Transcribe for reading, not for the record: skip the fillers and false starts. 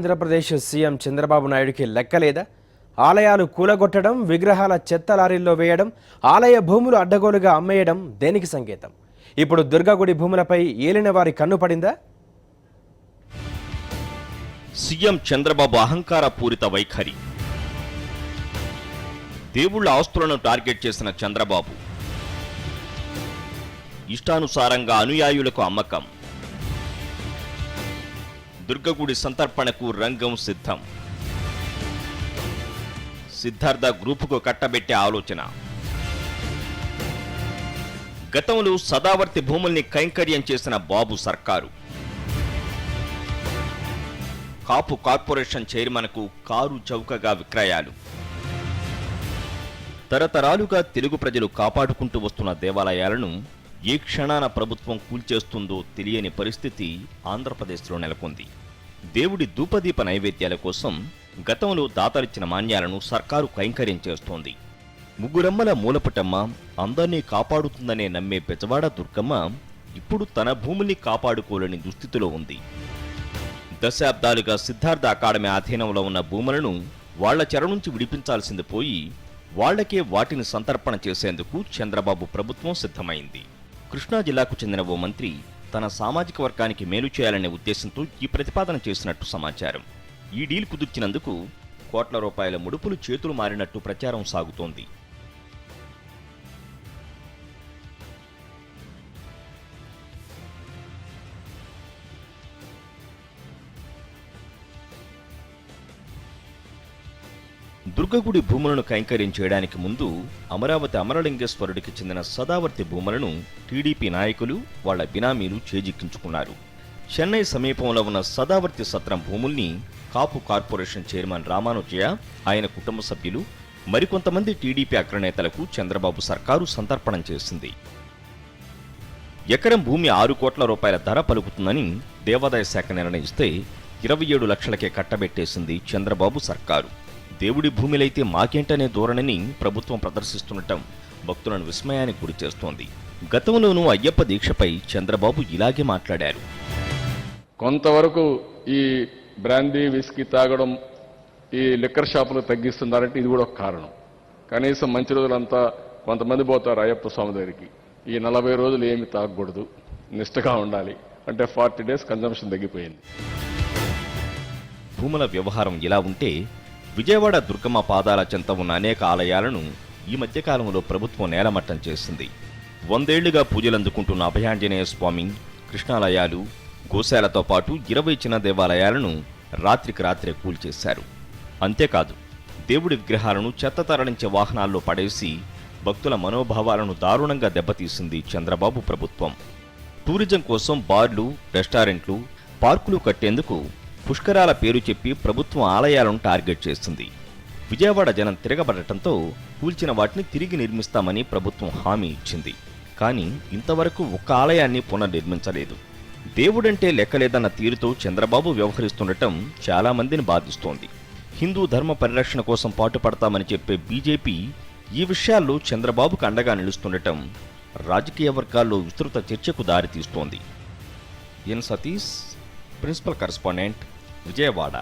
Andhra Pradesh CM Chandrababu నాయుడుకి లెక్కలేదా? ఆలయాలు కూలగొట్టడం, విగ్రహాల చెత్త లారీల్లో వేయడం, ఆలయ భూములు అడ్డగోలుగా అమ్మేయడం దేనికి సంకేతం? ఇప్పుడు దుర్గాగుడి భూములపై ఏలిన వారి కన్ను పడిందా? సీఎం చంద్రబాబు అహంకార పూరిత వైఖరి. దేవుళ్ల ఆస్తులను టార్గెట్ చేసిన చంద్రబాబు ఇష్టానుసారంగా అనుయాయులకు అమ్మకం. దుర్గగుడి సంతర్పణకు రంగం సిద్ధం. సిద్ధార్థ గ్రూపుకు కట్టబెట్టే ఆలోచన. గతంలో సదావర్తి భూముల్ని కైంకర్యం చేసిన బాబు సర్కారు. కాపు కార్పొరేషన్ చైర్మన్కు కారు చౌకగా విక్రయాలు. తరతరాలుగా తెలుగు ప్రజలు కాపాడుకుంటూ వస్తున్న దేవాలయాలను ఏ క్షణాన ప్రభుత్వం కూల్చేస్తుందో తెలియని పరిస్థితి ఆంధ్రప్రదేశ్లో నెలకొంది. దేవుడి ధూపదీప నైవేద్యాల కోసం గతంలో దాతలిచ్చిన మాన్యాలను సర్కారు కైంకర్యం చేస్తోంది. ముగ్గురమ్మల మూలపుటమ్మ అందర్నీ కాపాడుతుందనే నమ్మే బెజవాడ దుర్గమ్మ ఇప్పుడు తన భూముల్ని కాపాడుకోలేని దుస్థితిలో ఉంది. దశాబ్దాలుగా సిద్ధార్థ అకాడమీ ఆధీనంలో ఉన్న భూములను వాళ్ల చెర నుంచి విడిపించాల్సింది పోయి వాళ్లకే వాటిని సంతర్పణ చేసేందుకు చంద్రబాబు ప్రభుత్వం సిద్ధమైంది. కృష్ణా జిల్లాకు చెందిన ఓ మంత్రి తన సామాజిక వర్గానికి మేలు చేయాలనే ఉద్దేశంతో ఈ ప్రతిపాదన చేసినట్టు సమాచారం. ఈ డీల్ కుదిర్చినందుకు కోట్ల రూపాయల ముడుపులు చేతులు మారినట్టు ప్రచారం సాగుతోంది. దుర్గగుడి భూములను కైంకర్యం చేయడానికి ముందు అమరావతి అమరలింగేశ్వరుడికి చెందిన సదావర్తి భూములను టీడీపీ నాయకులు వాళ్ల బినామీలు చేజిక్కించుకున్నారు. చెన్నై సమీపంలో ఉన్న సదావర్తి సత్రం భూముల్ని కాపు కార్పొరేషన్ చైర్మన్ రామానుజయ్య, ఆయన కుటుంబ సభ్యులు, మరికొంతమంది టీడీపీ అగ్రనేతలకు చంద్రబాబు సర్కారు సంతర్పణం చేసింది. ఎకరం భూమి 6 కోట్ల రూపాయల ధర పలుకుతుందని దేవాదాయ శాఖ నిర్ణయిస్తే 27 లక్షలకే కట్టబెట్టేసింది చంద్రబాబు సర్కారు. దేవుడి భూమిలైతే మాకేంటనే ధోరణిని ప్రభుత్వం ప్రదర్శిస్తుండటం భక్తులను విస్మయానికి గురి చేస్తోంది. గతంలోనూ అయ్యప్ప దీక్షపై చంద్రబాబు ఇలాగే మాట్లాడారు. కొంతవరకు ఈ బ్రాందీ విస్కీ తాగడం, ఈ లిక్కర్ షాపులు తగ్గిస్తున్నారంటే ఇది కూడా ఒక కారణం. కనీసం మంచి రోజులంతా కొంతమంది పోతారు అయ్యప్ప స్వామి దగ్గరికి. ఈ 40 రోజులు ఏమి తాగకూడదు, నిష్ఠగా ఉండాలి అంటే 40 డేస్ కన్జంప్షన్ తగ్గిపోయింది. భూముల వ్యవహారం ఇలా ఉంటే విజయవాడ దుర్గమ్మ పాదాల చెంత ఉన్న అనేక ఆలయాలను ఈ మధ్యకాలంలో ప్రభుత్వం నేలమట్టం చేసింది. 100 ఏళ్లుగా పూజలందుకుంటున్న అభయాంజనేయ స్వామి, కృష్ణాలయాలు, గోశాలతో పాటు 20 చిన్న దేవాలయాలను రాత్రికి రాత్రే కూల్చేశారు. అంతేకాదు, దేవుడి విగ్రహాలను చెత్త తరలించే వాహనాల్లో పడేసి భక్తుల మనోభావాలను దారుణంగా దెబ్బతీసింది చంద్రబాబు ప్రభుత్వం. టూరిజం కోసం బార్లు, రెస్టారెంట్లు, పార్కులు కట్టేందుకు పుష్కరాల పేరు చెప్పి ప్రభుత్వం ఆలయాలను టార్గెట్ చేస్తుంది. విజయవాడ జనం తిరగబడటంతో కూల్చిన వాటిని తిరిగి నిర్మిస్తామని ప్రభుత్వం హామీ ఇచ్చింది. కానీ ఇంతవరకు ఒక్క ఆలయాన్ని పునర్నిర్మించలేదు. దేవుడంటే లెక్కలేదన్న తీరుతో చంద్రబాబు వ్యవహరిస్తుండటం చాలా మందిని బాధిస్తోంది. హిందూ ధర్మ పరిరక్షణ కోసం పాటుపడతామని చెప్పే బీజేపీ ఈ విషయాల్లో చంద్రబాబుకు అండగా నిలుస్తుండటం రాజకీయ వర్గాల్లో విస్తృత చర్చకు దారితీస్తోంది. ఎన్ సతీష్, ప్రిన్సిపల్ కరెస్పాండెంట్, విజయవాడ.